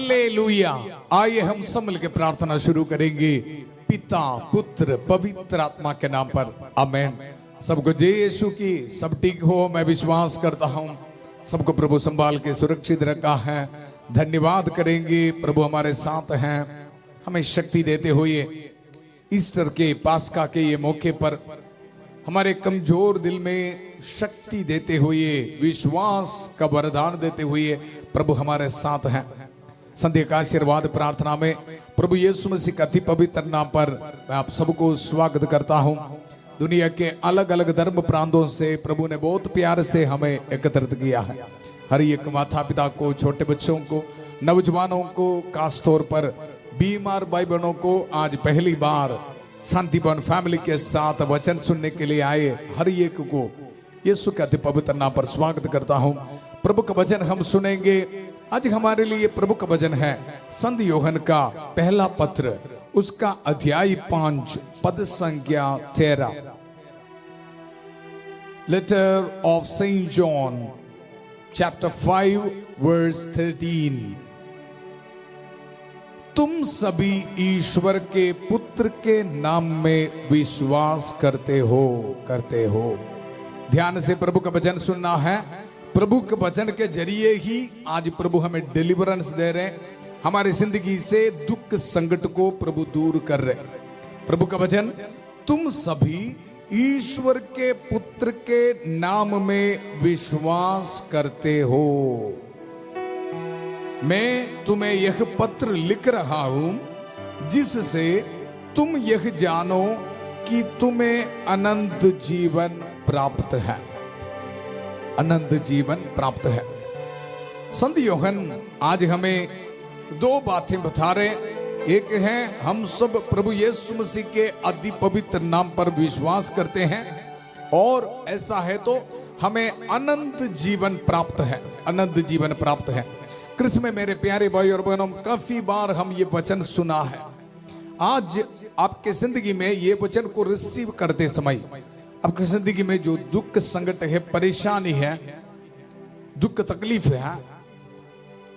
Hallelujah. आइए हम सब मिलकर प्रार्थना शुरू करेंगे पिता पुत्र पवित्र आत्मा के नाम पर, आमीन। सबको जय यीशु की। सब ठीक हो, मैं विश्वास करता हूं सबको प्रभु संभाल के सुरक्षित रखा है। धन्यवाद करेंगे, प्रभु हमारे साथ हैं, हमें शक्ति देते हुए ईस्टर के पास्का के ये मौके पर हमारे कमजोर दिल में शक्ति देते हुए, विश्वास का वरदान देते हुए प्रभु हमारे साथ हैं। संध्या का आशीर्वाद प्रार्थना में प्रभु यीशु मसीह का अति पवित्र नाम पर मैं आप सबको स्वागत करता हूं। दुनिया के अलग अलग धर्म प्रांतों से प्रभु ने बहुत प्यार से हमें एकत्रित किया है। हर एक माता पिता को, छोटे बच्चों को, नौजवानों को, खास तौर पर बीमार भाई बहनों को आज पहली बार शांतिवन फैमिली के साथ वचन सुनने के लिए आए हर एक को यीशु के अति पवित्र नाम पर स्वागत करता हूं। प्रभु का वचन हम सुनेंगे। आज हमारे लिए प्रभु का वचन है संत यूहन्ना का पहला पत्र, उसका अध्याय 5 पद संख्या 13। Letter of saint John chapter 5 verse 13। तुम सभी ईश्वर के पुत्र के नाम में विश्वास करते हो। ध्यान से प्रभु का वचन सुनना है। प्रभु के वचन के जरिए ही आज प्रभु हमें डिलीवरेंस दे रहे हैं, हमारी जिंदगी से दुख संकट को प्रभु दूर कर रहे। प्रभु का वचन, तुम सभी ईश्वर के पुत्र के नाम में विश्वास करते हो। मैं तुम्हें यह पत्र लिख रहा हूं जिससे तुम यह जानो कि तुम्हें अनंत जीवन प्राप्त है। अनंत जीवन प्राप्त है। संत यूहन्ना आज हमें दो बातें बता रहे। एक है, हम सब प्रभु यीशु मसीह के अति पवित्र नाम पर विश्वास करते हैं और ऐसा है तो हमें अनंत जीवन प्राप्त है। अनंत जीवन प्राप्त है। कृष्ण में मेरे प्यारे भाई और बहनों, काफी बार हम ये वचन सुना है। आज आपके जिंदगी में ये वचन को रिसीव करते समय आपकी जिंदगी में जो दुख संकट है, परेशानी है, दुख तकलीफ है,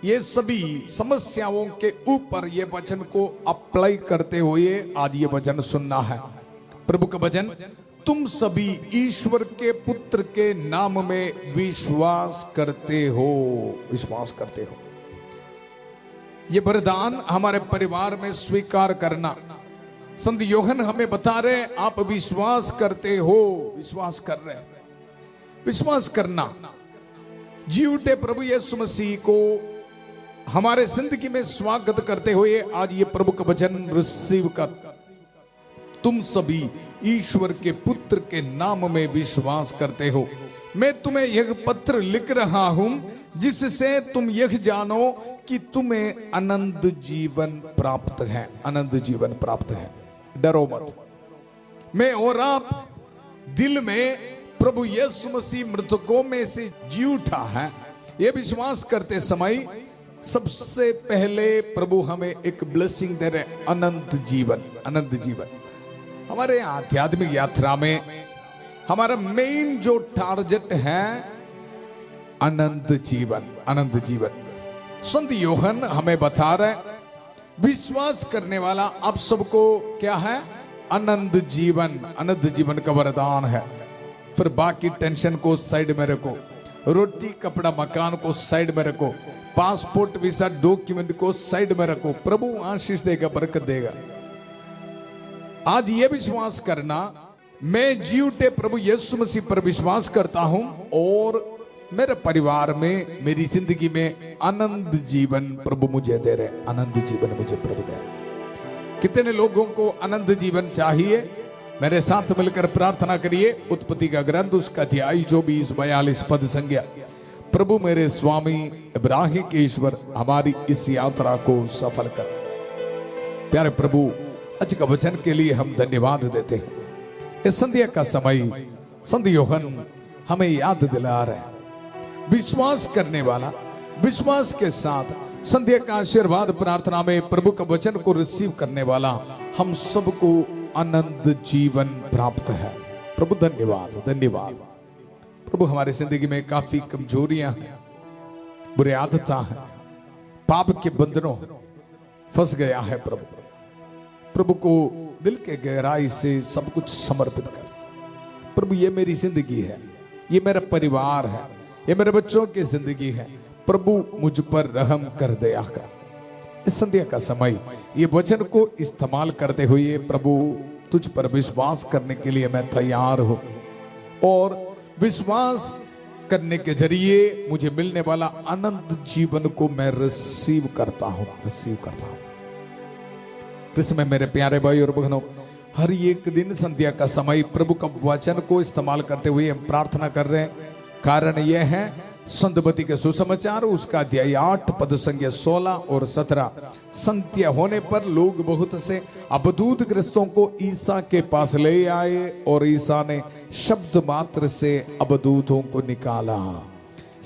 ये सभी समस्याओं के ऊपर ये वचन को अप्लाई करते हुए आज ये वचन सुनना है। प्रभु का वचन, तुम सभी ईश्वर के पुत्र के नाम में विश्वास करते हो। विश्वास करते हो। ये वरदान हमारे परिवार में स्वीकार करना। संत यूहन्ना हमें बता रहे, आप विश्वास करते हो। विश्वास कर रहे, विश्वास करना। जी उठे प्रभु यीशु मसीह को हमारे जिंदगी में स्वागत करते हुए आज ये प्रभु का वचन रिसीव कर। तुम सभी ईश्वर के पुत्र के नाम में विश्वास करते हो। मैं तुम्हें यह पत्र लिख रहा हूं जिससे तुम यह जानो कि तुम्हें अनंत जीवन प्राप्त है। अनंत जीवन प्राप्त है। डरो मत। मैं और आप दिल में प्रभु यीशु मसीह मृतकों में से जी उठा है, यह विश्वास करते समय सबसे पहले प्रभु हमें एक ब्लेसिंग दे रहे, अनंत जीवन। अनंत जीवन। हमारे आध्यात्मिक यात्रा में हमारा मेन जो टारगेट है अनंत जीवन। अनंत जीवन। संत यूहन्ना हमें बता रहे, विश्वास करने वाला आप सबको क्या है? अनंत जीवन। अनंत जीवन का वरदान है। फिर बाकी टेंशन को साइड में रखो, रोटी कपड़ा मकान को साइड में रखो, पासपोर्ट वीजा डॉक्यूमेंट को साइड में रखो। प्रभु आशीष देगा, बरकत देगा। आज ये विश्वास करना, मैं जी उठे प्रभु यीशु मसीह पर विश्वास करता हूं और मेरे परिवार में, मेरी जिंदगी में अनंत जीवन प्रभु मुझे दे रहे। अनंत जीवन मुझे प्रभु दे रहे। कितने लोगों को अनंत जीवन चाहिए? मेरे साथ मिलकर प्रार्थना करिए। उत्पत्ति का ग्रंथ, उसका अध्याय 24-42 पद संज्ञा। प्रभु मेरे स्वामी इब्राहिम के ईश्वर, हमारी इस यात्रा को सफल कर। प्यारे प्रभु, आज का वचन के लिए हम धन्यवाद देते हैं। इस संध्या का समय संत यूहन्ना हमें याद दिला रहे हैं, विश्वास करने वाला, विश्वास के साथ संध्या का आशीर्वाद प्रार्थना में प्रभु का वचन को रिसीव करने वाला हम सबको अनंत जीवन प्राप्त है। प्रभु धन्यवाद, धन्यवाद। प्रभु हमारी जिंदगी में काफी कमजोरियां हैं, बुरे आदतें हैं, पाप के बंधनों फंस गया है प्रभु, प्रभु को दिल के गहराई से सब कुछ समर्पित कर। प्रभु ये मेरी जिंदगी है, ये मेरा परिवार है, ये मेरे बच्चों की जिंदगी है, प्रभु मुझ पर रहम कर दया कर। इस संध्या का समय ये वचन को इस्तेमाल करते हुए प्रभु तुझ पर विश्वास करने के लिए मैं तैयार हूं, और विश्वास करने के जरिए मुझे मिलने वाला अनंत जीवन को मैं रिसीव करता हूं। इसमें मेरे प्यारे भाई और बहनों, हर एक दिन संध्या का समय प्रभु का वचन को इस्तेमाल करते हुए हम प्रार्थना कर रहे हैं। कारण यह है संतबत्ती के सुसमाचार उसका अध्याय 8 पद संख्या 16 और 17। संध्या होने पर लोग बहुत से अबदूत ग्रस्तों को ईसा के पास ले आए और ईसा ने शब्द मात्र से अबदूतों को निकाला,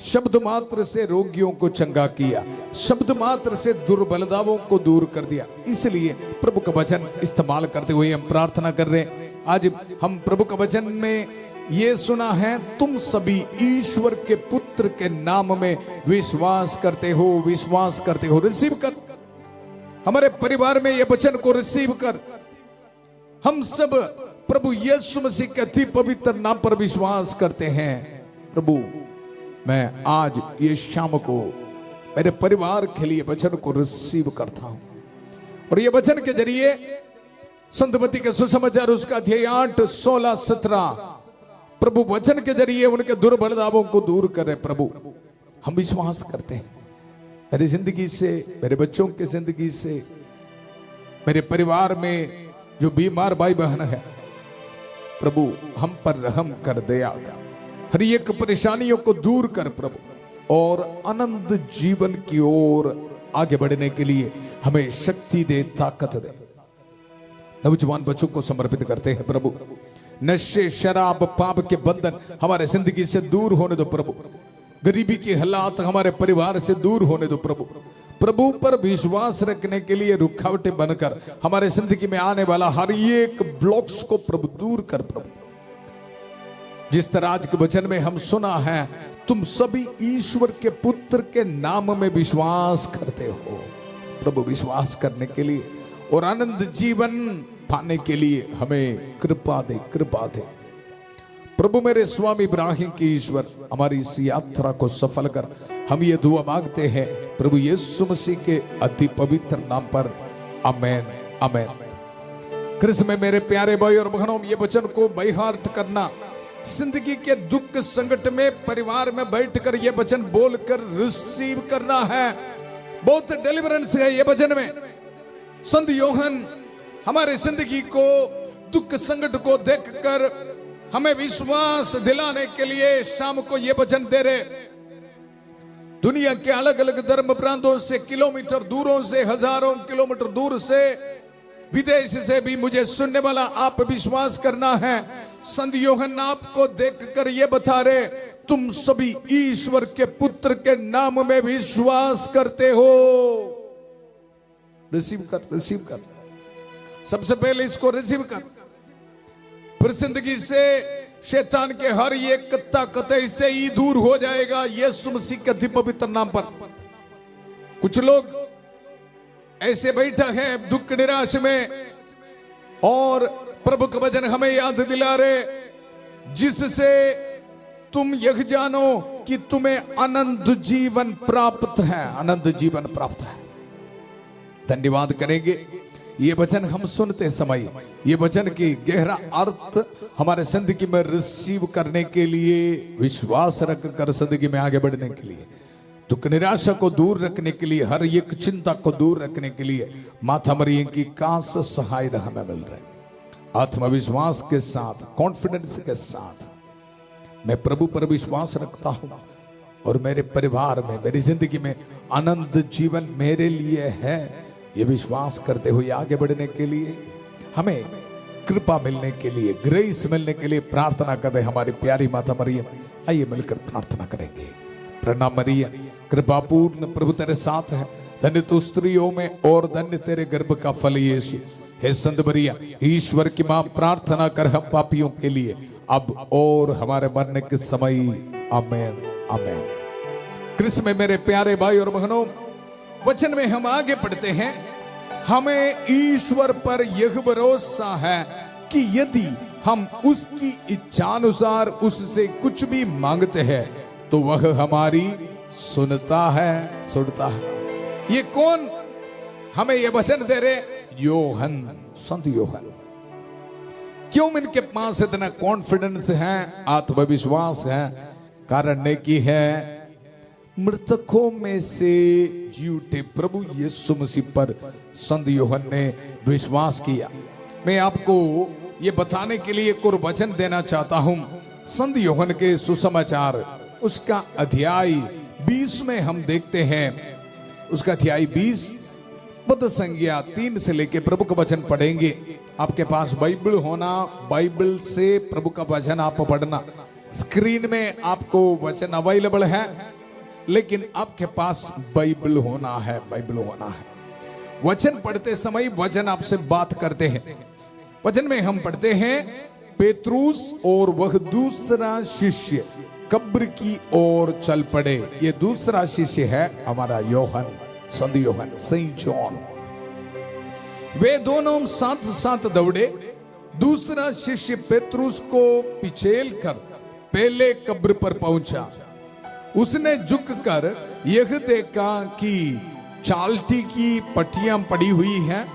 शब्द मात्र से रोगियों को चंगा किया, शब्द मात्र से दुर्बलताओं को दूर कर दिया। इसलिए प्रभु का वचन इस्तेमाल करते हुए हम प्रार्थना कर रहे हैं। आज हम प्रभु का वचन में ये सुना है, तुम सभी ईश्वर के पुत्र के नाम में विश्वास करते हो। रिसीव कर, हमारे परिवार में ये वचन को रिसीव कर। हम सब प्रभु यीशु मसीह के अति पवित्र नाम पर विश्वास करते हैं। प्रभु मैं आज ये शाम को मेरे परिवार के लिए वचन को रिसीव करता हूं, और ये वचन के जरिए संतबत्ती के सुसमाचार उसका अध्याय 8 16 17 प्रभु वचन के जरिए उनके दुर्बलताओं को दूर करे। प्रभु हम विश्वास करते हैं, मेरी जिंदगी से, मेरे बच्चों की जिंदगी से, मेरे परिवार में जो बीमार भाई बहन है, प्रभु हम पर रहम कर दया, हर एक परेशानियों को दूर कर प्रभु, और अनंत जीवन की ओर आगे बढ़ने के लिए हमें शक्ति दे, ताकत दे। नौजवान बच्चों को समर्पित करते हैं प्रभु। नशे, शराब, पाप के बंधन हमारे जिंदगी से दूर होने दो प्रभु। गरीबी के हालात हमारे परिवार से दूर होने दो प्रभु। प्रभु पर विश्वास रखने के लिए रुकावटें बनकर हमारे जिंदगी में आने वाला हर एक ब्लॉक्स को प्रभु दूर कर प्रभु। जिस तरह आज के वचन में हम सुना है, तुम सभी ईश्वर के पुत्र के नाम में विश्वास करते हो। प्रभु विश्वास करने के लिए और आनंद जीवन पाने के लिए हमें कृपा दे। प्रभु मेरे स्वामी इब्राहिम के ईश्वर, हमारी इस यात्रा को सफल कर। हम ये दुआ मांगते हैं प्रभु यीशु मसीह के अति पवित्र नाम पर, आमेन आमेन। कृष्ण में मेरे प्यारे भाई और बहनों, ये वचन को बाय हार्ट करना, जिंदगी के दुख संकट में परिवार में बैठकर ये वचन बोलकर रिसीव करना है। बहुत डिलीवरेंस है ये वचन में। संत यूहन्ना हमारे जिंदगी को, दुख संकट को देखकर हमें विश्वास दिलाने के लिए शाम को ये वचन दे रहे। दुनिया के अलग अलग धर्म प्रांतों से, किलोमीटर दूरों से, हजारों किलोमीटर दूर से, विदेश से भी मुझे सुनने वाला आप विश्वास करना है। संत यूहन्ना आपको देखकर ये बता रहे, तुम सभी ईश्वर के पुत्र के नाम में विश्वास करते हो। रिसीव कर। सबसे पहले इसको रिसीव कर, फिर जिंदगी से शैतान के हर एक ताकत से ही दूर हो जाएगा यीशु मसीह के अति पवित्र नाम पर। कुछ लोग ऐसे बैठा है दुख निराश में, और प्रभु का वचन हमें याद दिला रहे, जिससे तुम यह जानो कि तुम्हें अनंत जीवन प्राप्त है। अनंत जीवन प्राप्त है। धन्यवाद करेंगे ये वचन हम सुनते समय, ये वचन की गहरा अर्थ हमारे जिंदगी में रिसीव करने के लिए, विश्वास रख कर जिंदगी में आगे बढ़ने के लिए, दुख निराशा को दूर रखने के लिए, हर एक चिंता को दूर रखने के लिए माता मरियम की खास सहायता हमें मिल रही। आत्मविश्वास के साथ, कॉन्फिडेंस के साथ मैं प्रभु पर विश्वास रखता हूं, और मेरे परिवार में, मेरी जिंदगी में अनंत जीवन मेरे लिए है, ये विश्वास करते हुए आगे बढ़ने के लिए, हमें कृपा मिलने के लिए, ग्रेस मिलने के लिए प्रार्थना कर रहे हमारी प्यारी माता मरियम। आइए मिलकर प्रार्थना करेंगे। प्रणाम मरियम, कृपा पूर्ण प्रभु तेरे साथ है, धन्य तू स्त्रियों में और धन्य तेरे गर्भ का फल यीशु। हे संत मरियम, ईश्वर की मां, प्रार्थना कर हम पापियों के लिए, अब और हमारे मरने के समय। आमेन आमेन। कृष्ण में मेरे प्यारे भाई और बहनों, वचन में हम आगे पढ़ते हैं, हमें ईश्वर पर यह भरोसा है कि यदि हम उसकी इच्छानुसार उससे कुछ भी मांगते हैं तो वह हमारी सुनता है। ये कौन हमें ये वचन दे रहे? योहन, संत योहन। क्यों इनके पास इतना कॉन्फिडेंस है, आत्मविश्वास है? कारण ने की है, मृतकों में से जी उठे प्रभु यीशु मसीह पर संत योहन ने विश्वास किया। मैं आपको ये बताने के लिए एक और वचन देना चाहता हूं। संत योहन के सुसमाचार उसका अध्याय 20 में हम देखते हैं, उसका अध्याय 20 पद संज्ञा 3 से लेके प्रभु का वचन पढ़ेंगे। आपके पास बाइबल होना, बाइबल से प्रभु का वचन आप पढ़ना। स्क्रीन में आपको वचन अवेलेबल है, लेकिन आपके पास बाइबल होना है, बाइबल होना है। वचन पढ़ते समय वचन आपसे बात करते हैं। वचन में हम पढ़ते हैं, पेत्रुस और वह दूसरा शिष्य कब्र की ओर चल पड़े। ये दूसरा शिष्य है हमारा योहन, संत योहन, सेंट जॉन। वे दोनों साथ साथ दौड़े। दूसरा शिष्य पेत्रुस को पिछेल कर पहले कब्र पर पहुंचा। उसने झुककर यह देखा कि चालटी की पट्टियां पड़ी हुई हैं,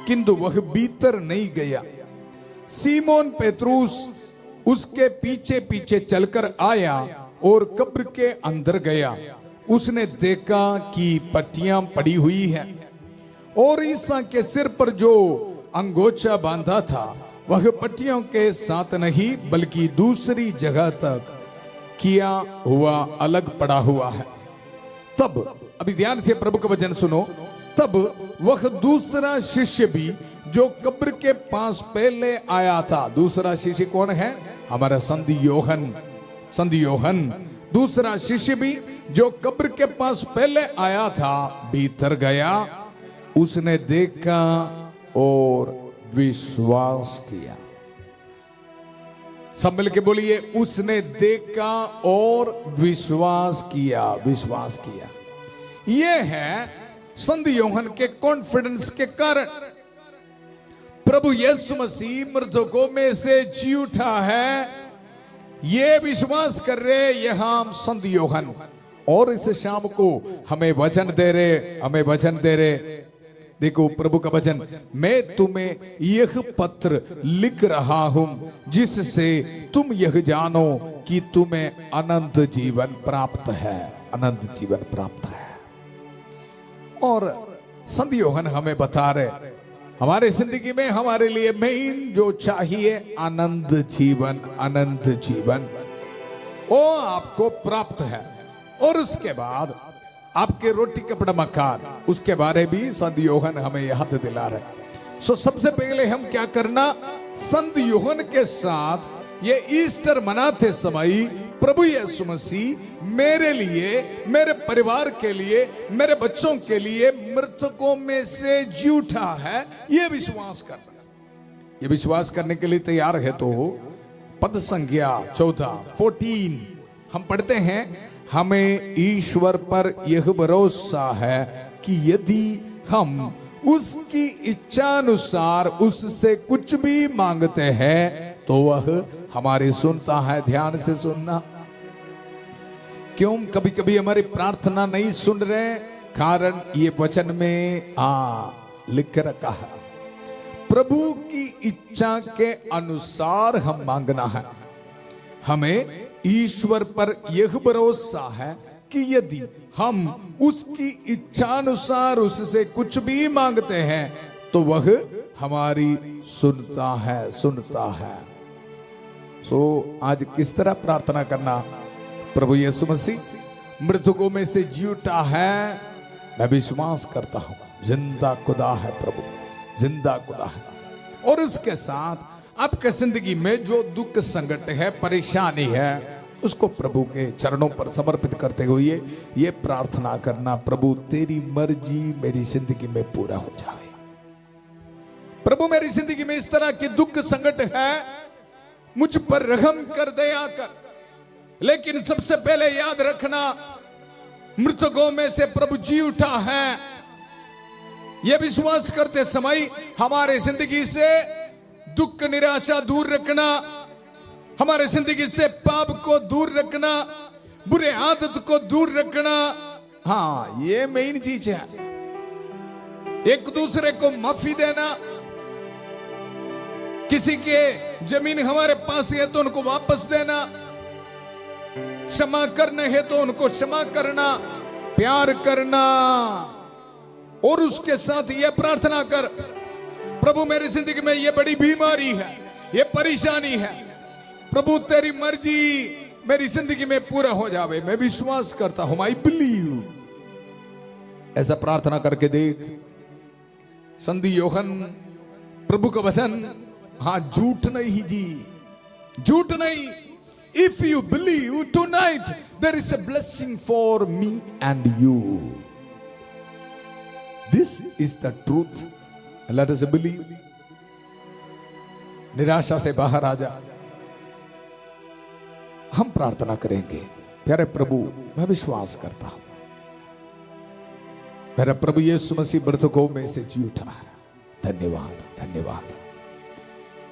किंतु वह भीतर नहीं गया। सीमोन पेत्रुस उसके पीछे पीछे चलकर आया और कब्र के अंदर गया। उसने देखा कि पट्टियां पड़ी हुई हैं और ईसा के सिर पर जो अंगोछा बांधा था वह पट्टियों के साथ नहीं बल्कि दूसरी जगह तक किया हुआ अलग पड़ा हुआ है। तब, अभी ध्यान से प्रभु का वचन सुनो, तब वह दूसरा शिष्य भी जो कब्र के पास पहले आया था। दूसरा शिष्य कौन है? हमारा संत योहन, संत योहन। दूसरा शिष्य भी जो कब्र के पास पहले आया था भीतर गया। उसने देखा और विश्वास किया। सब मिलके बोलिए, उसने देखा और विश्वास किया, विश्वास किया। यह है संत योहन के कॉन्फिडेंस के कारण। प्रभु यीशु मसीह मृतकों में से जी उठा है, ये विश्वास कर रहे यहां संत योहन। और इस शाम को हमें वचन दे रहे, हमें वचन दे रहे। देखो प्रभु का वचन, मैं तुम्हें यह पत्र लिख रहा हूं जिससे तुम यह जानो कि तुम्हें अनंत जीवन प्राप्त है, अनंत जीवन प्राप्त है। और संत योहन हमें बता रहे, हमारे जिंदगी में हमारे लिए मेन जो चाहिए अनंत जीवन, अनंत जीवन वो आपको प्राप्त है। और उसके बाद आपके रोटी कपड़ा मकान, उसके बारे भी संत योहन हमें याद दिला रहे। सो सबसे पहले हम क्या करना, संत योहन के साथ ये ईस्टर मनाते समय प्रभु यीशु मसीह मेरे लिए, मेरे परिवार के लिए, मेरे बच्चों के लिए मृतकों में से जी उठा है, ये विश्वास करना। ये विश्वास करने के लिए तैयार है तो पद संख्या 14 हम पढ़ते हैं, हमें ईश्वर पर यह भरोसा है कि यदि हम उसकी इच्छानुसार उससे कुछ भी मांगते हैं तो वह हमारी सुनता है। ध्यान से सुनना। क्यों कभी कभी हमारी प्रार्थना नहीं सुन रहे? कारण ये वचन में लिख रखा है, प्रभु की इच्छा के अनुसार हम मांगना है। हमें ईश्वर पर यह भरोसा है कि यदि हम उसकी इच्छानुसार उससे कुछ भी मांगते हैं तो वह हमारी सुनता है, सुनता है। आज किस तरह प्रार्थना करना? प्रभु यीशु मसीह मृतकों में से जी उठा है, मैं विश्वास करता हूं जिंदा खुदा है, प्रभु जिंदा खुदा है। और उसके साथ आपके जिंदगी में जो दुख संकट है, परेशानी है, उसको प्रभु के चरणों पर समर्पित करते हुए ये प्रार्थना करना, प्रभु तेरी मर्जी मेरी जिंदगी में पूरा हो जाए। प्रभु मेरी जिंदगी में इस तरह के दुख संकट है, मुझ पर रहम कर दया कर। लेकिन सबसे पहले याद रखना, मृतकों में से प्रभु जी उठा है, ये विश्वास करते समय हमारे जिंदगी से दुख निराशा दूर रखना, हमारे जिंदगी से पाप को दूर रखना, बुरे आदत को दूर रखना, हाँ ये मेन चीज है। एक दूसरे को माफी देना, किसी के जमीन हमारे पास है तो उनको वापस देना, क्षमा करने है तो उनको क्षमा करना, प्यार करना। और उसके साथ ये प्रार्थना कर, प्रभु मेरी जिंदगी में ये बड़ी बीमारी है, ये परेशानी है, प्रभु तेरी मर्जी मेरी जिंदगी में पूरा हो जावे, मैं विश्वास करता हूं, आई बिलीव। ऐसा प्रार्थना करके देख। संधि योहन प्रभु का वचन, हाँ झूठ नहीं जी, झूठ नहीं। If you believe tonight there is a blessing for me and you, this is the truth, let us believe. निराशा से बाहर आ जा, हम प्रार्थना करेंगे। प्यारे प्रभु मैं विश्वास करता हूं, मेरा प्रभु यीशु मसीह मृतकों में से जी उठा है। धन्यवाद धन्यवाद।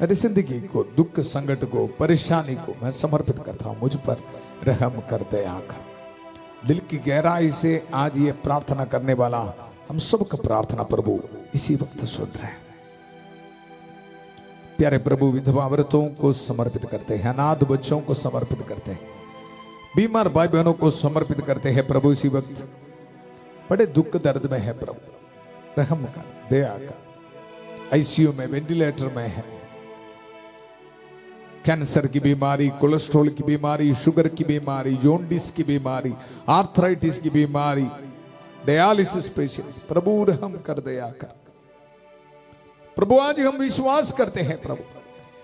मेरी जिंदगी को, दुख संकट को, परेशानी को मैं समर्पित करता हूं, मुझ पर रहम कर, दया कर। दिल की गहराई से आज ये प्रार्थना करने वाला हम सबका प्रार्थना प्रभु इसी वक्त सुन रहे हैं। प्यारे प्रभु विधवा औरतों को समर्पित करते हैं, अनाथ बच्चों को समर्पित करते हैं, बीमार भाई बहनों को समर्पित करते हैं प्रभु। इसी वक्त बड़े दुख दर्द में है प्रभु, रहम कर, दया कर। आईसीयू में, वेंटिलेटर में है, कैंसर की बीमारी, कोलेस्ट्रॉल की बीमारी, शुगर की बीमारी, जॉन्डिस की बीमारी, आर्थराइटिस की बीमारी, डायलिसिस पेशेंट, प्रभु रहम कर, दया कर। प्रभु आज हम विश्वास करते हैं प्रभु,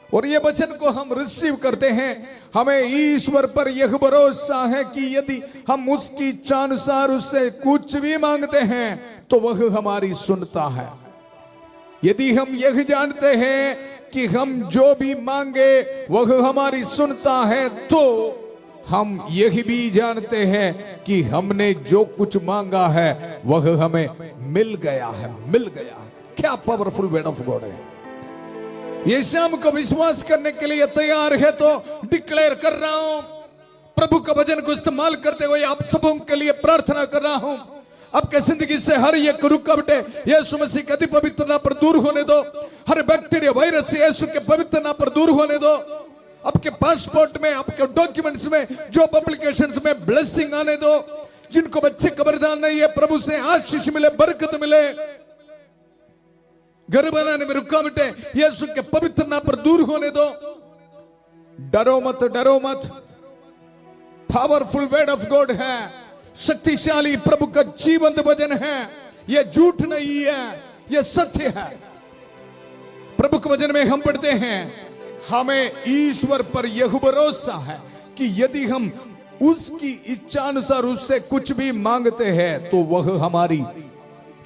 और ये वचन को हम रिसीव करते हैं। हमें ईश्वर पर यह भरोसा है कि यदि हम उसकी इच्छानुसार उससे कुछ भी मांगते हैं तो वह हमारी सुनता है। यदि हम यह जानते हैं कि हम जो भी मांगे वह हमारी सुनता है, तो हम यह भी जानते हैं कि हमने जो कुछ मांगा है वह हमें मिल गया है, मिल गया है। क्या पावरफुल वर्ड ऑफ गॉड है। ये शाम को विश्वास करने के लिए तैयार है तो डिक्लेयर कर रहा हूं, प्रभु का वचन को इस्तेमाल करते हुए आप सबों के लिए प्रार्थना कर रहा हूं। आपके जिंदगी से हर एक रुकावटें यीशु मसीह के अति पवित्र नाम पर दूर होने दो। हर बैक्टीरिया वायरस से यीशु के पवित्र नाम पर दूर होने दो। आपके पासपोर्ट में, आपके डॉक्यूमेंट्स में, जॉब एप्लीकेशंस में ब्लेसिंग आने दो। जिनको बच्चे कब्रदान नहीं है, प्रभु से आशीष मिले, बरकत मिले। घर बनाने में रुकावटें यीशु के पवित्र नाम पर दूर होने दो। डरो मत, डरो मत। पावरफुल वर्ड ऑफ गॉड है, शक्तिशाली प्रभु का जीवंत वचन है। यह झूठ नहीं है, यह सत्य है। प्रभु के वचन में हम पढ़ते हैं, हमें ईश्वर पर यह भरोसा है कि यदि हम उसकी इच्छा अनुसार उससे कुछ भी मांगते हैं तो वह हमारी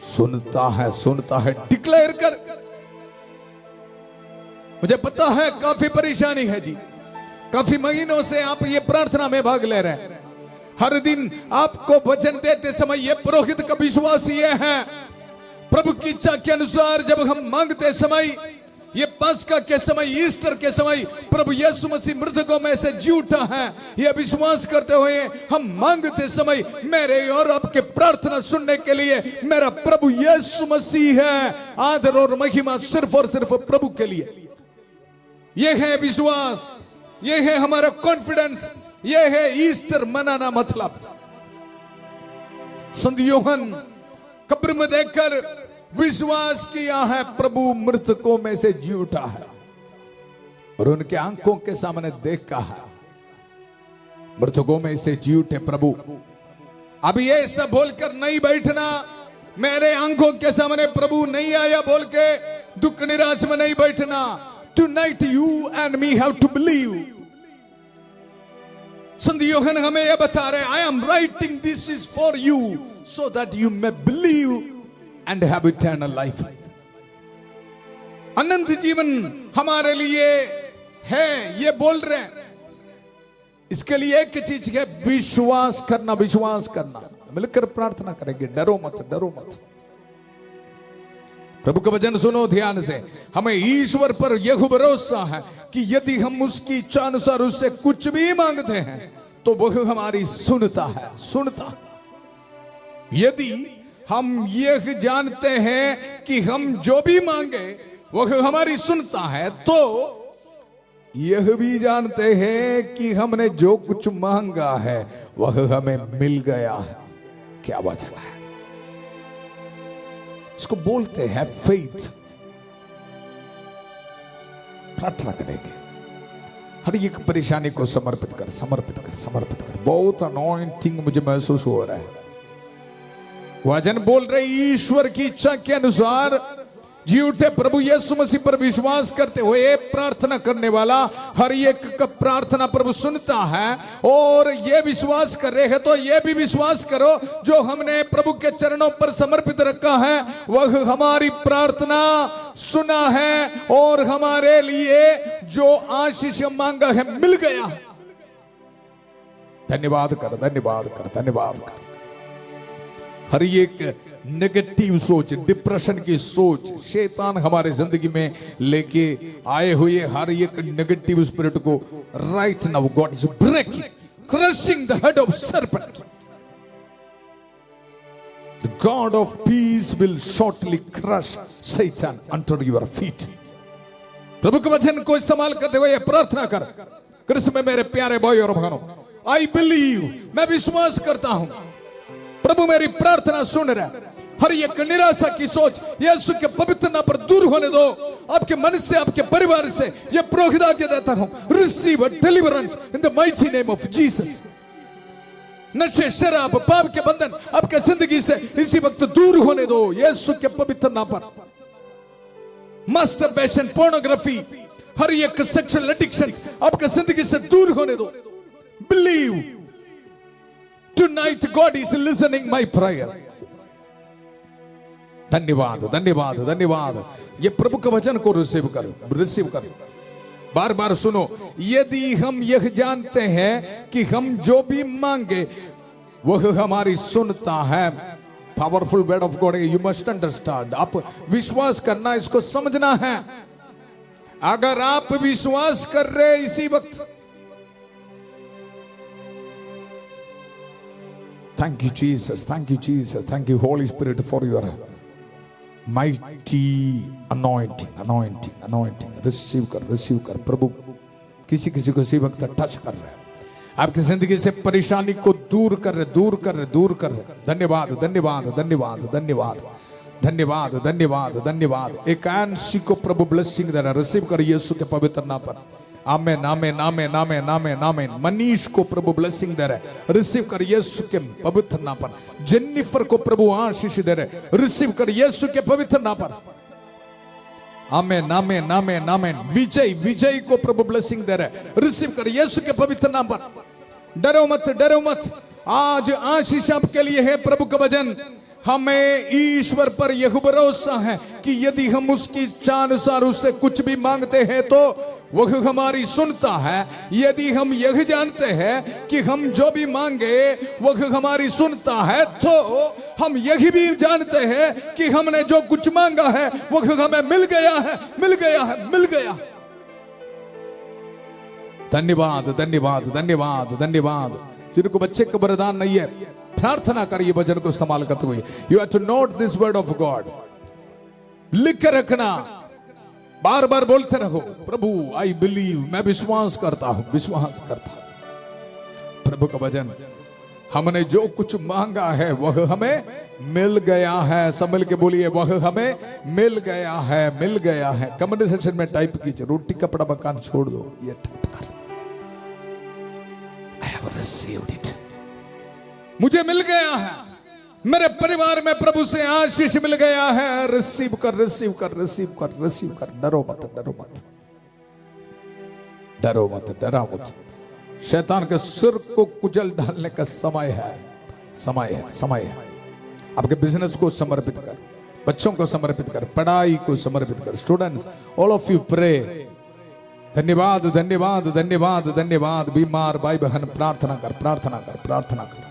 सुनता है, सुनता है। डिक्लेयर कर। मुझे पता है काफी परेशानी है जी, काफी महीनों से आप ये प्रार्थना में भाग ले रहे हैं। हर दिन आपको वचन देते समय ये पुरोहित का विश्वास ये है, प्रभु की इच्छा के अनुसार जब हम मांगते समय, ये पास्का के समय, ईस्टर के समय प्रभु यीशु मसीह मृतकों में से जी उठा है, यह विश्वास करते हुए हम मांगते समय मेरे और आपके प्रार्थना सुनने के लिए मेरा प्रभु यीशु मसीह है। आदर और महिमा सिर्फ और सिर्फ प्रभु के लिए। यह है विश्वास, यह है हमारा कॉन्फिडेंस, यह है ईस्टर मनाना। मतलब संत यूहन्ना कब्र में देखकर विश्वास किया है प्रभु मृतकों में से जी उठा है, और उनके आंखों के सामने देखा है मृतकों में से जी उठे प्रभु। अब ये सब बोलकर नहीं बैठना, मेरे आंखों के सामने प्रभु नहीं आया बोल के दुख निराश में नहीं बैठना। Tonight you and me have to believe. संत यूहन्ना हमें यह बता रहे, I am writing this is for you so that you may believe and have eternal life. अनंत जीवन हमारे लिए है, ये बोल रहे हैं। इसके लिए एक चीज है, विश्वास करना, विश्वास करना। मिलकर प्रार्थना करेंगे, डरो मत, डरो मत। प्रभु का वचन सुनो ध्यान से। हमें ईश्वर पर यह भरोसा है कि यदि हम उसकी इच्छा अनुसार उससे कुछ भी मांगते हैं तो वह हमारी सुनता है, सुनता। यदि हम यह जानते हैं कि हम जो भी मांगे वह हमारी सुनता है, तो यह भी जानते हैं कि हमने जो कुछ मांगा है वह हमें मिल गया है। क्या वचन है? इसको बोलते हैं फेथ। प्रार्थना करेंगे, हर एक परेशानी को समर्पित कर, समर्पित कर, समर्पित कर। बहुत अनॉइंटिंग मुझे महसूस हो रहा है। वचन बोल रहे ईश्वर की इच्छा के अनुसार जी उठे प्रभु यीशु मसीह पर विश्वास करते हुए प्रार्थना करने वाला हर एक का प्रार्थना प्रभु सुनता है। और ये विश्वास कर रहे हैं तो ये भी विश्वास करो, जो हमने प्रभु के चरणों पर समर्पित रखा है वह हमारी प्रार्थना सुना है और हमारे लिए जो आशीष मांगा है मिल गया है। धन्यवाद कर, धन्यवाद कर, धन्यवाद कर। हर एक नेगेटिव सोच, डिप्रेशन की सोच शैतान हमारे जिंदगी में लेके आए हुए हर एक नेगेटिव स्पिरिट को right now God is breaking, crushing the head of serpent. The God of peace will shortly crush Satan under your feet. प्रभु के वचन को इस्तेमाल करते हुए प्रार्थना कर, कृष्ण में मेरे प्यारे भाई और बहनों, आई बिलीव, मैं विश्वास करता हूं प्रभु मेरी प्रार्थना सुन रहा है। हर एक निराशा की सोच यीशु के पवित्र नाम पर दूर होने दो। आपके मन से, आपके परिवार से ये प्रोहिदा के देता हूं, receive deliverance in the mighty name of Jesus. नशे, शराब, पाप के बंधन आपके जिंदगी से इसी वक्त दूर होने दो यीशु के पवित्र नाम पर। मास्टरबेशन, पोर्नोग्राफी, हर एक सेक्सुअल एडिक्शन आपके जिंदगी से दूर होने दो। Believe tonight God is listening my prayer. धन्यवाद, धन्यवाद, धन्यवाद। ये प्रभु के वचन को रिसीव कर, रिसीव कर। बार बार सुनो, यदि हम यह जानते हैं कि हम जो भी मांगे वह हमारी सुनता है। Powerful word of God, you must understand. आप विश्वास करना, इसको समझना है। अगर आप विश्वास कर रहे इसी वक्त, thank you Jesus, thank you Jesus, thank you Holi spirit for your mighty anointing, anointing, anointing. Receive कर, रिसीव कर। प्रभु किसी किसी को इसी वक्त टच कर रहे हैं, आपकी जिंदगी से परेशानी को दूर कर रहे, दूर कर रहे, दूर कर रहे। धन्यवाद, धन्यवाद, धन्यवाद, धन्यवाद, धन्यवाद, धन्यवाद, धन्यवाद। एक आंशी को प्रभु ब्लेसिंग दे रहा, रिसीव कर यीशु के पवित्र नाम पर। आमेन, आमेन, आमेन, आमेन, आमेन, आमेन। मनीष को प्रभु ब्लेसिंग दे रहे, रिसीव कर यीशु के पवित्र नाम पर। जेनिफर को प्रभु आशीष दे रहे, रिसीव कर यीशु के पवित्र नाम पर। आमेन, आमेन, आमेन, आमेन। विजय, विजय को प्रभु ब्लेसिंग दे रहे, रिसीव कर यीशु के पवित्र नाम पर। डरो मत, डरो मत। आज आशीष आपके लिए है। प्रभु का वचन, हमें ईश्वर पर यह भरोसा है कि यदि हम उसकी इच्छा अनुसार उससे कुछ भी मांगते हैं तो वह हमारी सुनता है। यदि हम यह जानते हैं कि हम जो भी मांगे वह हमारी सुनता है, तो हम यही भी जानते हैं कि हमने जो कुछ मांगा है वह हमें मिल गया है, मिल गया है, मिल गया। धन्यवाद, धन्यवाद, धन्यवाद, धन्यवाद। जिनको बच्चे का वरदान नहीं है, प्रार्थना करिए वचन को इस्तेमाल करते हुए। You have to note this word of God, लिख कर रखना, बार बार बोलते रहो, प्रभु आई बिलीव, मैं विश्वास करता हूं, विश्वास करता हूं। प्रभु का वचन, हमने जो कुछ मांगा है वह हमें मिल गया है। सब मिल के बोलिए, वह हमें मिल गया है, मिल गया है। कमेंट सेक्शन में टाइप कीजिए, रोटी कपड़ा मकान छोड़ दो, ये टाइप कर, आई हैव रिसीव्ड इट, मुझे मिल गया है। मेरे परिवार में प्रभु से आशीष मिल गया है। रिसीव कर, रिसीव कर, रिसीव कर, रिसीव कर। डरो मत, डरो मत, डरो मत, डरा मत। शैतान के सिर को कुचल डालने का समय है, समय है, समय है। आपके बिजनेस को समर्पित कर, बच्चों को समर्पित कर, पढ़ाई को समर्पित कर। Students, all of you pray. धन्यवाद, धन्यवाद, धन्यवाद, धन्यवाद। बीमार भाई बहन प्रार्थना कर, प्रार्थना कर, प्रार्थना कर।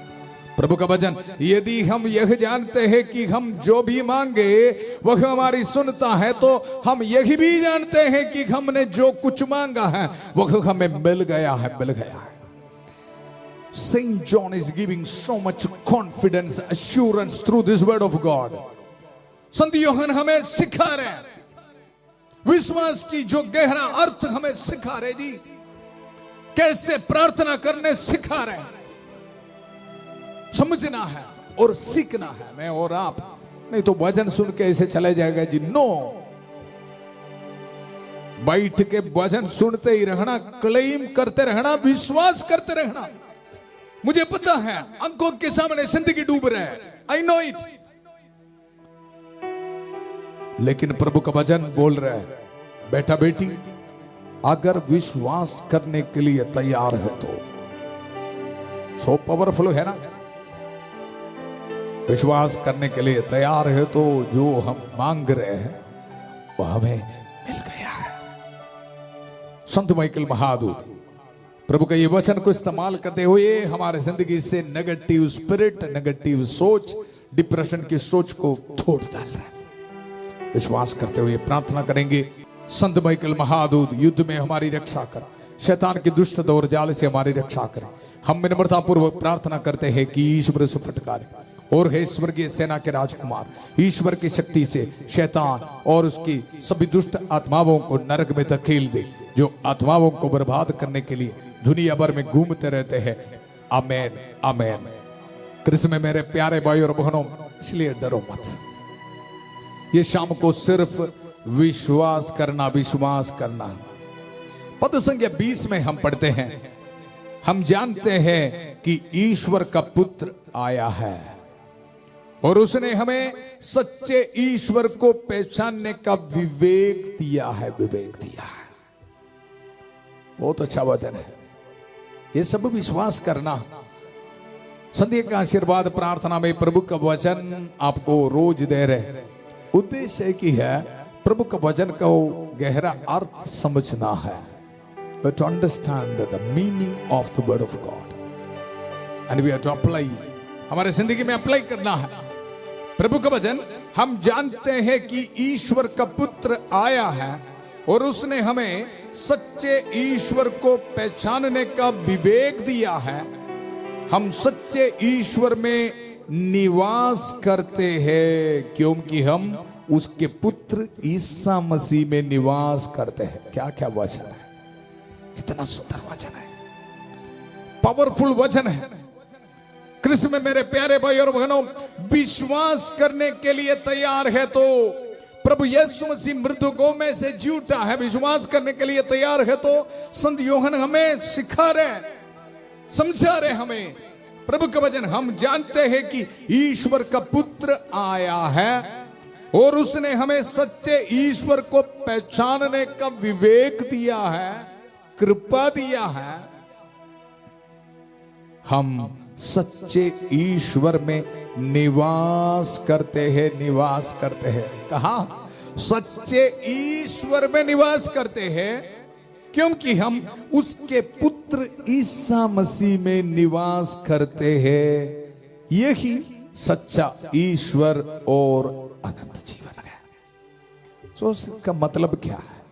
प्रभु का वचन, यदि हम यह जानते हैं कि हम जो भी मांगे वह हमारी सुनता है, तो हम यही भी जानते हैं कि हमने जो कुछ मांगा है वह हमें मिल गया है, मिल गया है। Saint John is giving so much confidence, assurance through this word of God. संत यूहन्ना हमें सिखा रहे हैं, विश्वास की जो गहरा अर्थ हमें सिखा रहे जी, कैसे प्रार्थना करने सिखा रहे हैं। समझना है और सीखना है, मैं और आप। नहीं तो वचन सुन के ऐसे चले जाएगा जी। नो, बैठ के वचन सुनते ही रहना, क्लेम करते रहना, विश्वास करते रहना। मुझे पता है आंखों के सामने जिंदगी डूब रहा है, आई नो इट, लेकिन प्रभु का वचन बोल रहा है, बेटा बेटी, अगर विश्वास करने के लिए तैयार है तो। सो पावरफुल है ना। विश्वास करने के लिए तैयार है तो जो हम मांग रहे हैं वो हमें मिल गया है। संत माइकल महादूत प्रभु का ये वचन को इस्तेमाल करते हुए हमारे जिंदगी से नेगेटिव स्पिरिट, नेगेटिव सोच, डिप्रेशन की सोच को तोड़ डाल रहा है। विश्वास करते हुए प्रार्थना करेंगे, संत माइकल महादूत युद्ध में हमारी रक्षा कर, शैतान की दुष्ट दौर जाल से हमारी रक्षा करें। हम विनम्रता पूर्वक प्रार्थना करते हैं कि ईश्वर से फटकारे, और हे स्वर्गीय सेना के राजकुमार, ईश्वर की शक्ति से शैतान और उसकी सभी दुष्ट आत्माओं को नरक में धकेल दे, जो आत्माओं को बर्बाद करने के लिए दुनिया भर में घूमते रहते हैं। आमेन, आमेन। कृष्ण में मेरे प्यारे भाई और बहनों, इसलिए डरो मत। ये शाम को सिर्फ विश्वास करना, विश्वास करना। पद संख्या 20 में हम पढ़ते हैं, हम जानते हैं कि ईश्वर का पुत्र आया है और उसने हमें सच्चे ईश्वर को पहचानने का विवेक दिया है, विवेक दिया है। बहुत अच्छा वचन है। ये सब विश्वास करना, संध्या का आशीर्वाद प्रार्थना में प्रभु का वचन आपको रोज दे रहे। उद्देश्य की है प्रभु का वचन को गहरा अर्थ समझना है, to understand the meaning of the word of God and we have to apply, हमारे जिंदगी में अप्लाई करना है प्रभु का वचन। हम जानते हैं कि ईश्वर का पुत्र आया है और उसने हमें सच्चे ईश्वर को पहचानने का विवेक दिया है। हम सच्चे ईश्वर में निवास करते हैं क्योंकि हम उसके पुत्र ईसा मसीह में निवास करते हैं। क्या क्या वचन है, कितना सुंदर वचन है, पावरफुल वचन है। कृष्ण में मेरे प्यारे भाई और बहनों, विश्वास करने के लिए तैयार है तो प्रभु यीशु मसीह मृतकों में से जी उठा है। विश्वास करने के लिए तैयार है तो संत यूहन्ना हमें सिखा रहे, समझा रहे हमें प्रभु का वचन। हम जानते हैं कि ईश्वर का पुत्र आया है और उसने हमें सच्चे ईश्वर को पहचानने का विवेक दिया है, कृपा दिया है। हम सच्चे ईश्वर में निवास करते हैं, निवास करते हैं। कहां? सच्चे ईश्वर में निवास करते हैं क्योंकि हम उसके पुत्र ईसा मसीह में निवास करते हैं। यही सच्चा ईश्वर और अनंत जीवन है। तो इसका मतलब क्या है?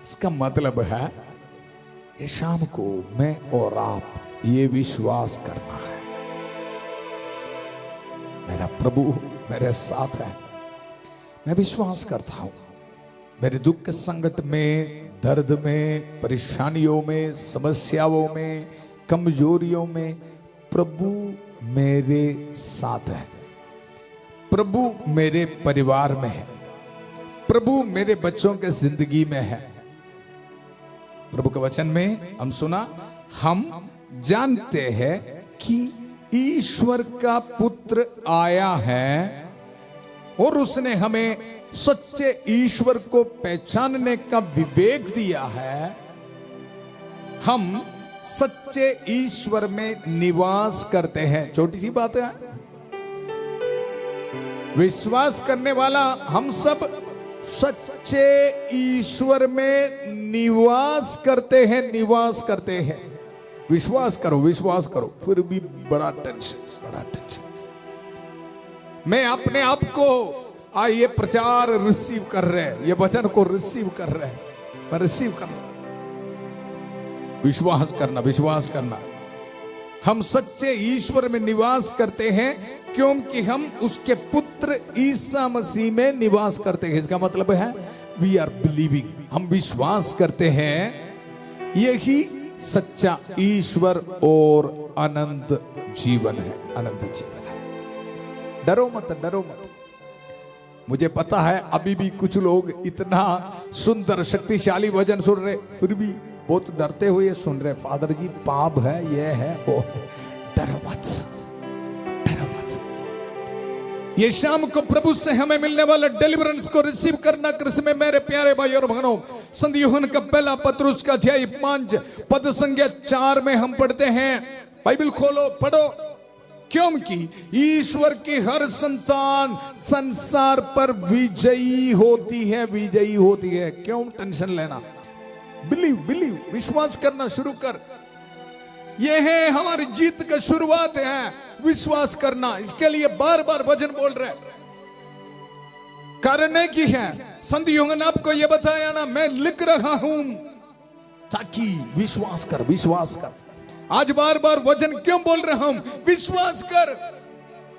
इसका मतलब है ये शाम को मैं और आप ये विश्वास करना है, मेरा प्रभु मेरे साथ है। मैं विश्वास करता हूं मेरे दुख के संकट में, दर्द में, परेशानियों में, समस्याओं में, कमजोरियों में प्रभु मेरे साथ है। प्रभु मेरे परिवार में है, प्रभु मेरे बच्चों के जिंदगी में है। प्रभु के वचन में हम सुना, हम जानते हैं कि ईश्वर का पुत्र आया है और उसने हमें सच्चे ईश्वर को पहचानने का विवेक दिया है। हम सच्चे ईश्वर में निवास करते हैं। छोटी सी बात है, विश्वास करने वाला हम सब सच्चे ईश्वर में निवास करते हैं, निवास करते हैं। विश्वास करो, विश्वास करो, फिर भी बड़ा टेंशन, बड़ा टेंशन। मैं अपने आप को ये प्रचार रिसीव कर रहे हैं, ये वचन को रिसीव कर रहे हैं, मैं रिसीव कर रहा हूं। विश्वास करना, विश्वास करना। हम सच्चे ईश्वर में निवास करते हैं क्योंकि हम उसके पुत्र ईसा मसीह में निवास करते हैं। इसका मतलब है वी आर बिलीविंग, हम विश्वास करते हैं। यही सच्चा ईश्वर और अनंत जीवन है, अनंत जीवन है। डरो मत, डरो मत। मुझे पता है अभी भी कुछ लोग इतना सुंदर शक्तिशाली वचन सुन रहे, फिर भी बहुत डरते हुए सुन रहे। फादर जी पाप है, ये है, वो है। डरो मत, डरो मत। ये शाम को प्रभु से हमें मिलने वाला डिलीवरेंस को रिसीव करना कृष्ण में मेरे प्यारे भाई और बहनों। संत यूहन्ना का पहला पत्र उसका अध्याय 5 पद संख्या 4 में हम पढ़ते हैं। बाइबल खोलो, पढ़ो। क्योंकि ईश्वर की हर संतान संसार पर विजयी होती है, विजयी होती है। क्यों टेंशन लेना? बिलीव, बिलीव, विश्वास करना शुरू कर। यह है हमारी जीत का शुरुआत है, विश्वास करना। इसके लिए बार बार वचन बोल रहे हैं। कारण है कि है संत यूहन्ना ने आपको यह बताया ना, मैं लिख रहा हूं ताकि विश्वास कर, विश्वास कर। आज बार बार वचन क्यों बोल रहा हूं? विश्वास कर।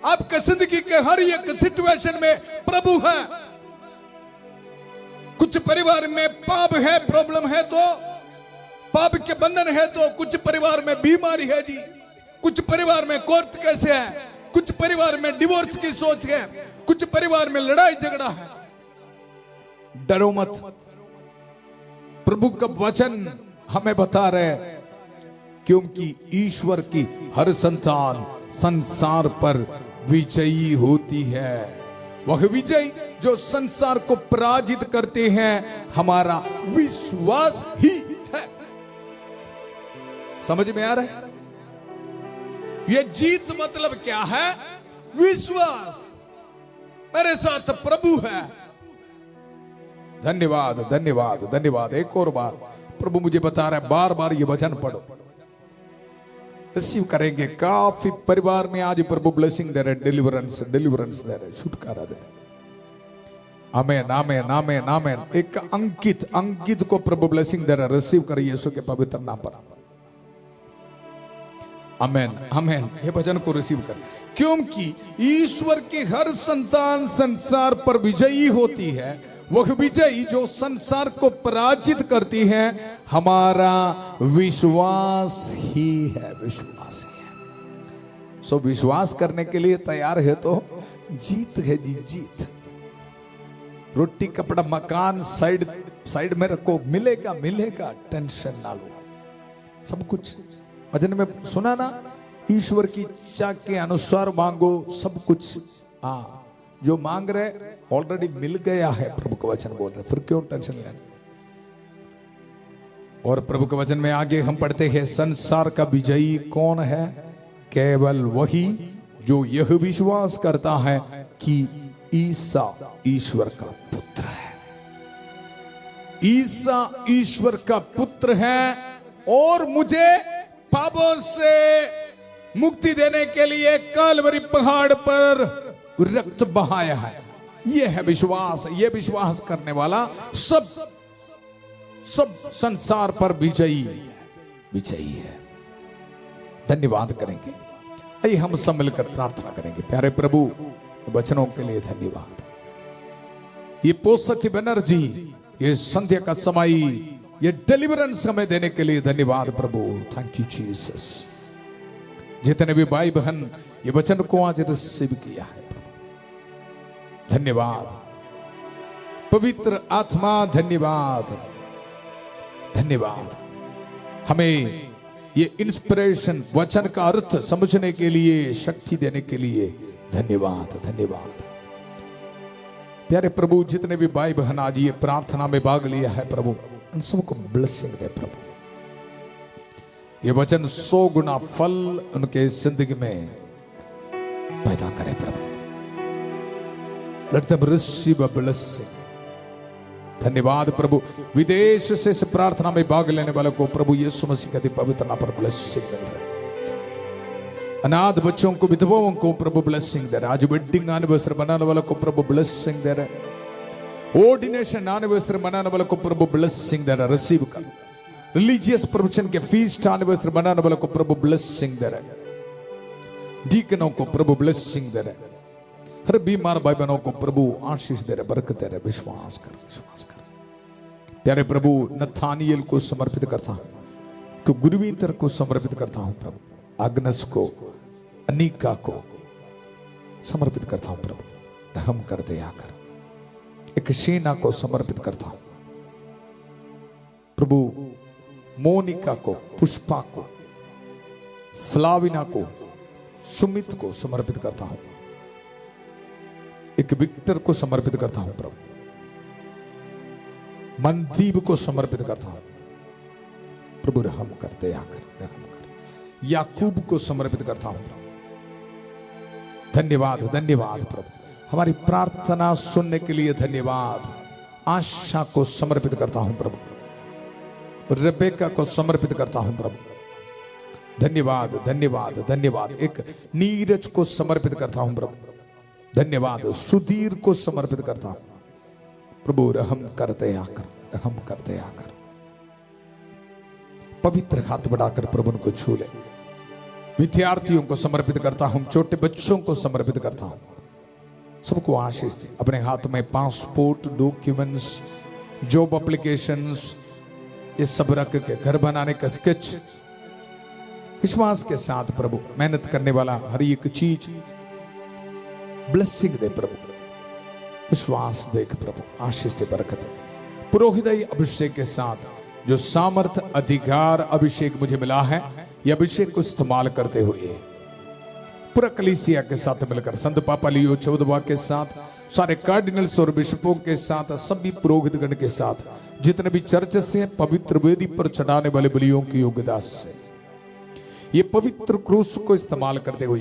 आपका जिंदगी के हर एक सिचुएशन में प्रभु है। कुछ परिवार में पाप है, प्रॉब्लम है, तो पाप के बंधन है, तो कुछ परिवार में बीमारी है जी, कुछ परिवार में कोर्ट केस है, कुछ परिवार में डिवोर्स की सोच है, कुछ परिवार में लड़ाई झगड़ा है। डरो मत। प्रभु का वचन हमें बता रहे क्योंकि ईश्वर की हर संतान संसार पर विजयी होती है। वह विजय जो संसार को पराजित करते हैं हमारा विश्वास ही है। समझ में आ रहा है? यह जीत मतलब क्या है? विश्वास। मेरे साथ प्रभु है। धन्यवाद, धन्यवाद, धन्यवाद। एक और बार प्रभु मुझे बता रहा है, बार बार ये वचन पढ़ो, रिसीव करेंगे। काफी परिवार में आज प्रभु ब्लेसिंग दे रहे, डिलीवरेंस, डिलीवरेंस दे रहे, छुटकारा दे रहे। आमेन, आमेन, आमेन, आमेन। एक अंकित, अंकित को प्रभु ब्लेसिंग दे रहे, रिसीव करिए यीशु के पवित्र नाम पर। आमेन, आमेन। ये वचन को रिसीव कर। क्योंकि ईश्वर की हर संतान संसार पर विजयी होती है। वह विजयी जो संसार को पराजित करती है हमारा विश्वास ही है, विश्वास ही है। सो विश्वास करने के लिए तैयार है तो जीत है जी, जीत। रोटी कपड़ा मकान साइड साइड में रखो, मिलेगा, मिलेगा, टेंशन ना लो। सब कुछ भजन में सुना ना, ईश्वर की इच्छा के अनुसार मांगो सब कुछ। हाँ, जो मांग रहे ऑलरेडी मिल गया है। प्रभु का वचन बोल रहे, फिर क्यों टेंशन लेना? और प्रभु के वचन में आगे हम पढ़ते हैं, संसार का विजयी कौन है? केवल वही जो यह विश्वास करता है कि ईसा ईश्वर का पुत्र है। ईसा ईश्वर का पुत्र है और मुझे पापों से मुक्ति देने के लिए कालवरी पहाड़ पर रक्त बहाया है। यह है विश्वास। यह विश्वास करने वाला सब संसार पर विजयी है, विजयी है। धन्यवाद करेंगे। आइए हम सब मिलकर प्रार्थना करेंगे। प्यारे प्रभु, वचनों के लिए धन्यवाद। ये पॉजिटिव एनर्जी, ये संध्या का समय, ये डिलीवरेंस हमें देने के लिए धन्यवाद प्रभु। Thank you Jesus. जितने भी भाई बहन ये वचन को आज रिसीव किया है प्रभु, धन्यवाद। पवित्र आत्मा धन्यवाद, धन्यवाद। हमें ये इंस्पिरेशन, वचन का अर्थ समझने के लिए शक्ति देने के लिए धन्यवाद, धन्यवाद। प्यारे प्रभु, जितने भी भाई बहन आज ये प्रार्थना में भाग लिया है प्रभु, उन सबको ब्लेसिंग दे प्रभु। ये वचन 100 गुना फल उनके जिंदगी में पैदा करे प्रभु। Let them receive a blessing धन्यवाद प्रभु। विदेश से इस प्रार्थना में भाग लेने वालों को प्रभु यीशु मसीह के पवित्र नाम पर ब्लेसिंग दे रहे। अनाथ बच्चों को, विधवाओं को प्रभु ब्लेसिंग दे रहे। आज वेडिंग एनिवर्सरी मनाने वालों को प्रभु ब्लेसिंग दे रहे। ऑर्डिनेशन एनिवर्सरी मनाने वालों को प्रभु ब्लेसिंग दे रहे। रिसीव कर। रिलीजियस प्रोविजन के फीस्ट एनिवर्सरी मनाने वालों को प्रभु ब्लेसिंग दे रहे। डीकनों को प्रभु ब्लेसिंग दे रहे। हर बीमार भाई बहनों को प्रभु आशीष दे रहे, बरकत दे रहे। विश्वास कर, विश्वास कर। प्यारे प्रभु, नथानियल को समर्पित करता हूं, गुरवींतर को समर्पित करता हूं प्रभु, अग्नस को, अनिका को समर्पित करता हूं प्रभु, रहम कर दे आकर। एक शीना को समर्पित करता हूं प्रभु, मोनिका को, पुष्पा को, फ्लाविना को, सुमित को समर्पित करता हूं। एक विक्टर को समर्पित करता हूं प्रभु, मनदीप को समर्पित करता हूं प्रभु, रहम कर दे आकर, रहम कर। याकूब को समर्पित करता हूं प्रभु। धन्यवाद, धन्यवाद प्रभु, हमारी प्रार्थना सुनने के लिए धन्यवाद। आशा को समर्पित करता हूं प्रभु, रेबेका को समर्पित करता हूं प्रभु। धन्यवाद, धन्यवाद, धन्यवाद। एक नीरज को समर्पित करता हूं प्रभु। धन्यवाद। सुधीर को समर्पित करता हूं प्रभु, रहम करते आकर, रहम करते आकर। पवित्र हाथ बढ़ाकर प्रभु उनको छू ले। विद्यार्थियों को समर्पित करता हूं, छोटे बच्चों को समर्पित करता हूं, सबको आशीष दे। अपने हाथ में पासपोर्ट, डॉक्यूमेंट्स, जॉब एप्लीकेशंस, ये सब रख के घर बनाने का स्केच, विश्वास के साथ प्रभु मेहनत करने वाला हर एक चीज ब्लेसिंग दे प्रभु, विश्वास देख प्रभु, आशीष दे, बरकत दे। पुरोहित अभिषेक के साथ जो सामर्थ, अधिकार, अभिषेक मुझे मिला है, यह अभिषेक को इस्तेमाल करते हुए पूरा कलीसिया के साथ मिलकर, संत पापा लियो चौदवा के साथ, सारे कार्डिनल्स और बिशपों के साथ, सभी पुरोहित गण के साथ, जितने भी चर्च से पवित्र वेदी पर चढ़ाने वाले बलियों की योग्यता से ये पवित्र क्रूस को इस्तेमाल करते हुए,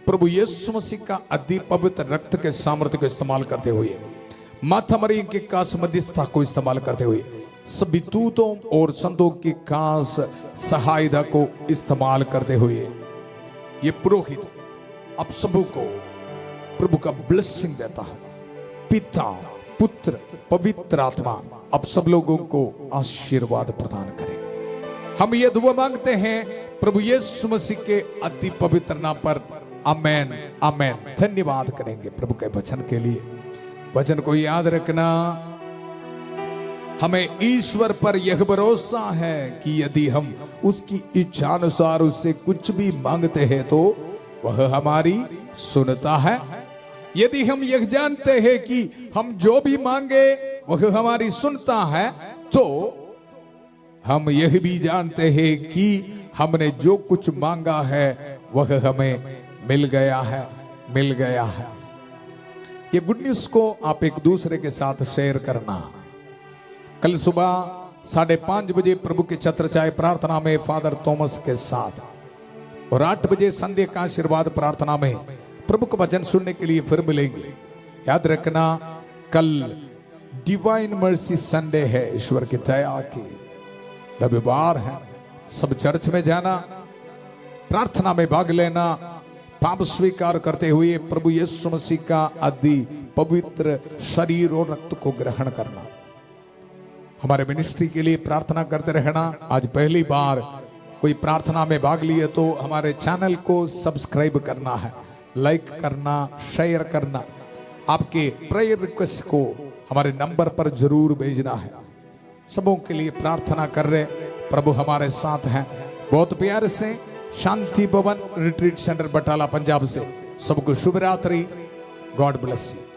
प्रभु यीशु मसीह का अति पवित्र रक्त के सामर्थ्य को इस्तेमाल करते हुए, माथा मरी की खास मध्यस्थता को इस्तेमाल करते हुए, सभी दूतों और संतों की खास सहायता को इस्तेमाल करते हुए, ये पुरोहित आप सबों को प्रभु का ब्लेसिंग देता है। पिता, पुत्र, पवित्र आत्मा आप सब लोगों को आशीर्वाद प्रदान करें। हम ये दुआ मांगते हैं प्रभु यीशु मसीह के अति पवित्र नाम पर, आमेन, आमेन। धन्यवाद करेंगे प्रभु के वचन के लिए। वचन को याद रखना, हमें ईश्वर पर यह भरोसा है कि यदि हम उसकी इच्छा अनुसार उससे कुछ भी मांगते हैं तो वह हमारी सुनता है। यदि हम यह जानते हैं कि हम जो भी मांगे वह हमारी सुनता है, तो हम यह भी जानते हैं कि हमने जो कुछ मांगा है वह हमें मिल गया है, मिल गया है। ये गुड न्यूज को आप एक दूसरे के साथ शेयर करना। कल सुबह 5:30 बजे प्रभु के छत्र छाया प्रार्थना में फादर थॉमस के साथ, और 8 बजे संध्या का आशीर्वाद प्रार्थना में प्रभु का वचन सुनने के लिए फिर मिलेंगे। याद रखना, कल डिवाइन मर्सी संडे है, ईश्वर की दया की रविवार है। सब चर्च में जाना, प्रार्थना में भाग लेना, पाप स्वीकार करते हुए प्रभु यीशु मसीह का अति पवित्र शरीर और रक्त को ग्रहण करना। हमारे मिनिस्ट्री के लिए प्रार्थना करते रहना। आज पहली बार कोई प्रार्थना में भाग लिए तो हमारे चैनल को सब्सक्राइब करना है, लाइक करना, शेयर करना। आपके प्रेयर रिक्वेस्ट को हमारे नंबर पर जरूर भेजना है। सबों के लिए प्रार्थना कर रहे, प्रभु हमारे साथ हैं। बहुत प्यार से शांति भवन रिट्रीट सेंटर बटाला पंजाब से सबको शुभ रात्रि। God bless you.